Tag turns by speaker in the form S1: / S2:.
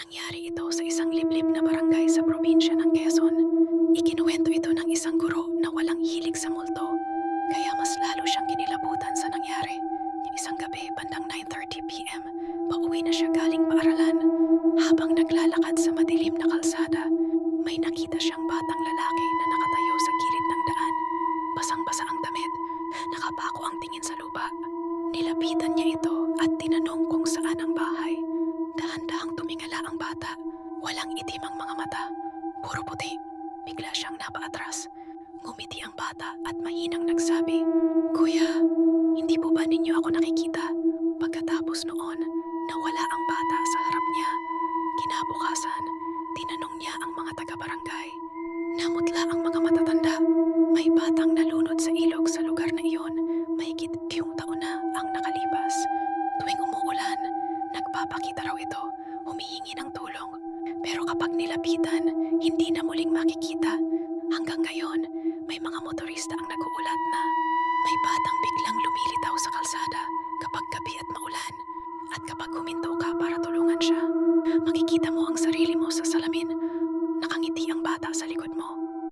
S1: Nangyari ito sa isang liblib na barangay sa probinsya ng Quezon. Ikinuwento ito ng isang guro na walang hilig sa multo, kaya mas lalo siyang kinilabutan sa nangyari. Isang gabi, bandang 9:30 p.m., pauwi na siya galing paaralan. Habang naglalakad sa madilim na kalsada, may nakita siyang batang lalaki na nakatayo sa gilid ng daan. Basang-basa ang damit, nakapako ang tingin sa lupa. Nilapitan niya ito at tinanong kung saan ang bahay. Dahan-dahang tumingala ang bata. Walang itim ang mga mata, puro puti. Bigla siyang napaatras. Ngumiti ang bata at mahinang nagsabi, "Kuya, hindi po ba ninyo ako nakikita?" Pagkatapos noon, nawala ang bata sa harap niya. Kinabukasan, tinanong niya ang mga taga-barangay. Namutla ang mga matatanda. May batang nalunod sa ilog sa lugar na iyon. Mahigit 10 taon na ang nakalipas. Tuwing umuulan, nagpapakita raw ito, humihingi ng tulong. Pero kapag nilapitan, hindi na muling makikita. Hanggang ngayon, may mga motorista ang naguulat na may batang biglang lumilitaw sa kalsada kapag gabi at maulan. At kapag huminto ka para tulungan siya,